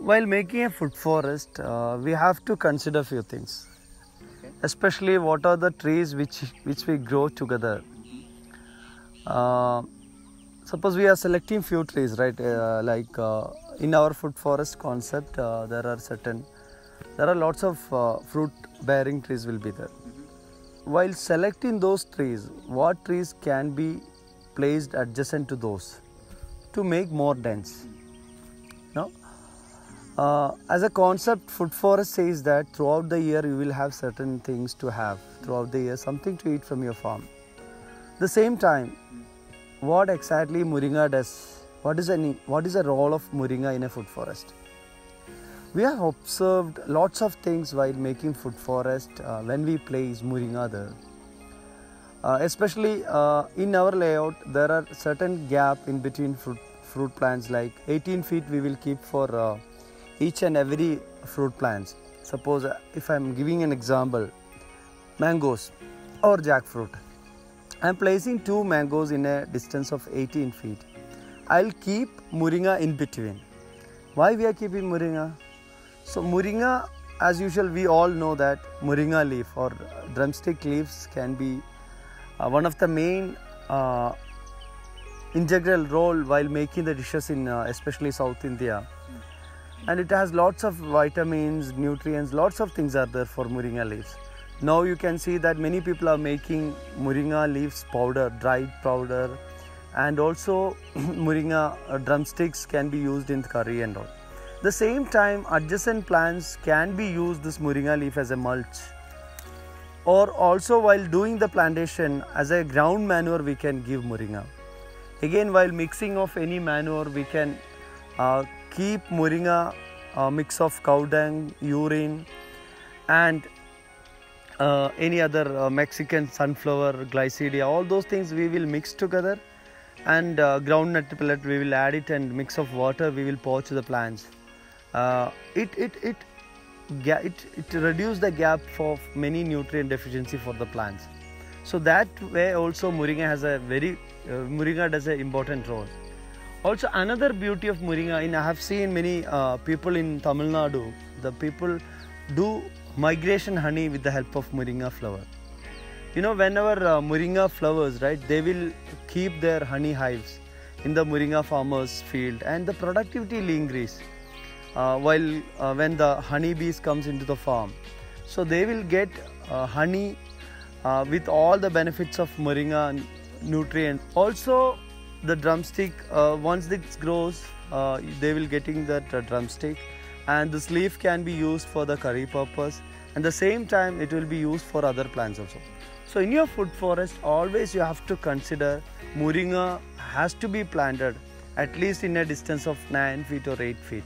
While making a food forest, we have to consider few things, especially what are the trees which we grow together. Suppose we are selecting few trees, right? In our food forest concept, there are lots of fruit bearing trees will be there. While selecting those trees, what trees can be placed adjacent to those to make more dense? No? As a concept, food forest says that throughout the year you will have certain things to have throughout the year, something to eat from your farm. The same time, what exactly moringa does? What is the role of moringa in a food forest? We have observed lots of things while making food forest when we place moringa there. Especially in our layout, there are certain gap in between fruit plants, like 18 feet we will keep for each and every fruit plants. Suppose if I am giving an example, mangoes or jackfruit. I am placing 2 mangoes in a distance of 18 feet. I will keep moringa in between. Why we are keeping moringa? So moringa, as usual, we all know that moringa leaf or drumstick leaves can be one of the main integral role while making the dishes in especially South India. And it has lots of vitamins, nutrients, lots of things are there for moringa leaves. Now you can see that many people are making moringa leaves powder, dried powder, and also moringa drumsticks can be used in curry and all. The same time, adjacent plants can be used this moringa leaf as a mulch, or also while doing the plantation as a ground manure we can give moringa. Again, while mixing of any manure, we can keep moringa mix of cow dung, urine, and any other Mexican sunflower, glycidia, all those things we will mix together, and groundnut pellet we will add it, and mix of water we will pour to the plants. It reduces the gap for many nutrient deficiency for the plants. So that way also moringa has moringa does an important role. Also another beauty of moringa, I have seen many people in Tamil Nadu, the people do migration honey with the help of moringa flower. You know, whenever moringa flowers, right, they will keep their honey hives in the moringa farmer's field, and the productivity will increase when the honey bees comes into the farm. So they will get honey with all the benefits of moringa nutrients. Also the drumstick, once it grows, they will getting that drumstick, and this leaf can be used for the curry purpose, and the same time it will be used for other plants also. So in your food forest, always you have to consider moringa has to be planted at least in a distance of 9 feet or 8 feet.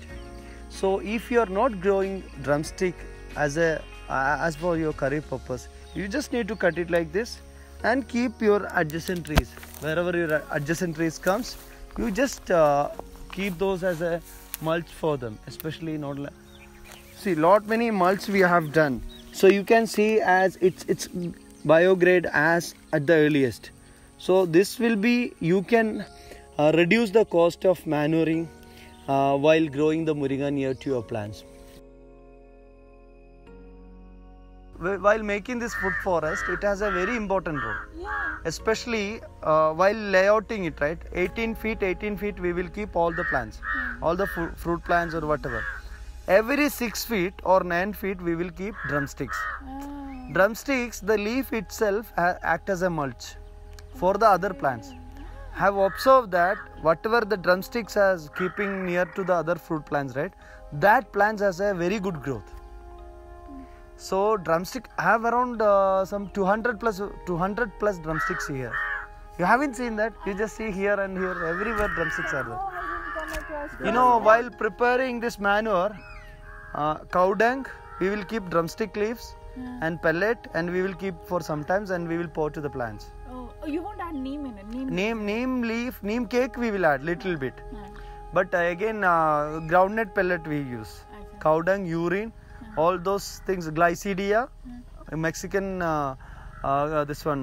So if you are not growing drumstick as for your curry purpose, you just need to cut it like this and keep your adjacent trees. Wherever your adjacent trees comes, you just keep those as a mulch for them, especially not. See, many mulch we have done. So you can see as it's biograde as at the earliest. So this will be, you can reduce the cost of manuring while growing the moringa near to your plants. While making this food forest, it has a very important role, especially while layouting it, right? 18 feet we will keep all the plants, all the fruit plants or whatever. Every 6 feet or 9 feet we will keep drumsticks. Drumsticks, the leaf itself act as a mulch for the other plants. Have observed that whatever the drumsticks has keeping near to the other fruit plants, right, that plants has a very good growth. So drumstick have around some 200 plus drumsticks here. You haven't seen that? You just see here and here, everywhere drumsticks are there. You know, while preparing this manure, cow dung, we will keep drumstick leaves and pellet, and we will keep for sometimes, and we will pour to the plants. Oh, you won't add neem in it? Neem leaf, neem cake we will add little bit. But again, groundnut pellet we use. Cow dung, urine, all those things, glycidia, Mexican,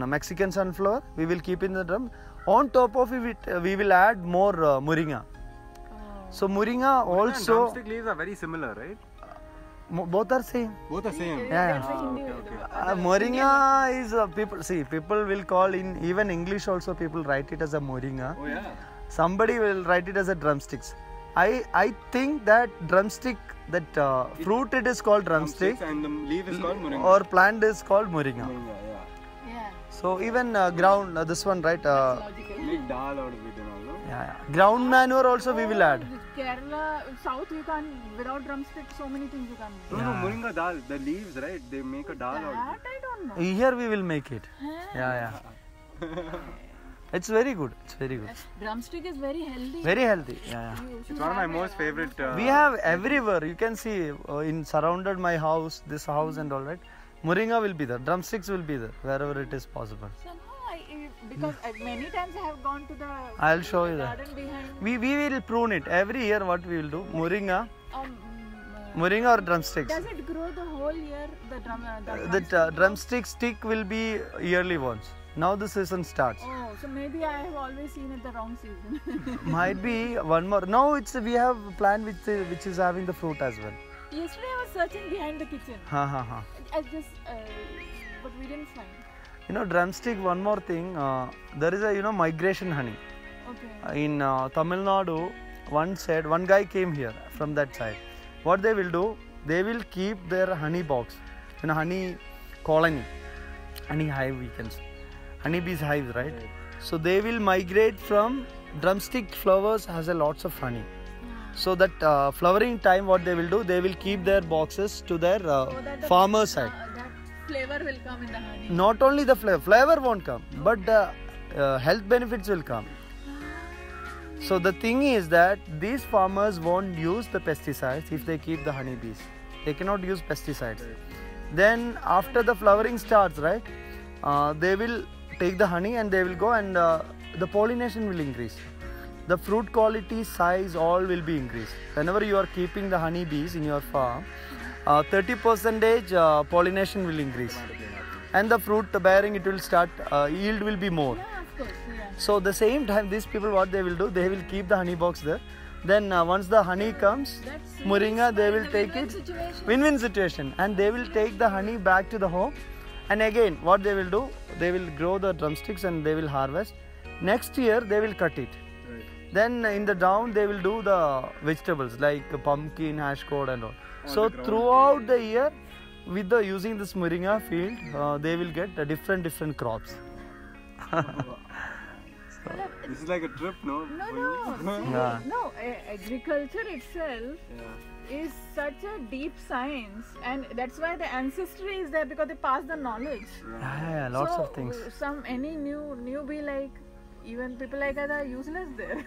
Mexican sunflower, we will keep in the drum. On top of it, we will add more moringa. So moringa also, drumstick leaves are very similar, right? both are same. Both are same. Yeah. That's a Hindi. Moringa is people will call in even English also people write it as a moringa. Oh yeah. Somebody will write it as a drumsticks. I think that drumstick, that fruit it is called drumstick, And the leaf is called moringa. or plant is called moringa. Moringa, yeah. Yeah. So even ground this one, right? Logical. Make dal out of it and all, no? Yeah. Ground manure also we will add. Kerala, South, you can't, without drumstick, so many things you can't do. No, moringa dal. The leaves, right? They make a dal out of That it. I don't know. Here we will make it. Yeah. It's very good. It's very good. Drumstick is very healthy. Very healthy. Yeah. You should It's one of my have most favorite. We have everywhere. You can see in surrounded my house, this house and all, right? Moringa will be there. Drumsticks will be there wherever it is possible. Somehow, because many times I have gone to the I'll show you that. garden behind. We will prune it every year. What we will do? Moringa or drumsticks. Does it grow the whole year? The The drumstick stick will be yearly once. Now the season starts. Oh, so maybe I have always seen it the wrong season. Might be one more. Now we have a plant which is having the fruit as well. Yesterday I was searching behind the kitchen. Ha. I just, but we didn't find. Drumstick. One more thing. There is a migration honey. Okay. In Tamil Nadu, one guy came here from that side. What they will do? They will keep their honey box, honey colony, honey hive, we can say. Honeybees hives, right? So they will migrate from drumstick flowers has a lots of honey. So that flowering time, what they will do? They will keep their boxes to their farmer side. That flavor will come in the honey. Not only the flavor won't come, but the health benefits will come. So the thing is that these farmers won't use the pesticides if they keep the honeybees. They cannot use pesticides. Then after the flowering starts, right? They will take the honey and they will go and the pollination will increase. The fruit quality, size, all will be increased. Whenever you are keeping the honeybees in your farm, 30% pollination will increase. And the fruit bearing, it will start, yield will be more. Yeah, of course. Yeah. So the same time, these people, what they will do, they will keep the honey box there. Then once the honey comes, That's moringa, they will take win-win it. situation. Win-win situation. And they will take the honey back to the home. And again, what they will do, they will grow the drumsticks and they will harvest. Next year, they will cut it. Then in the down, they will do the vegetables like pumpkin, hash gourd and all. So throughout the year, with the using this moringa field, they will get different crops. This is like a trip, no? No, For no. you? See, Yeah. no, agriculture itself is such a deep science, and that's why the ancestry is there, because they pass the knowledge. Yeah, lots So, of things. Any newbie, like even people like us are useless there.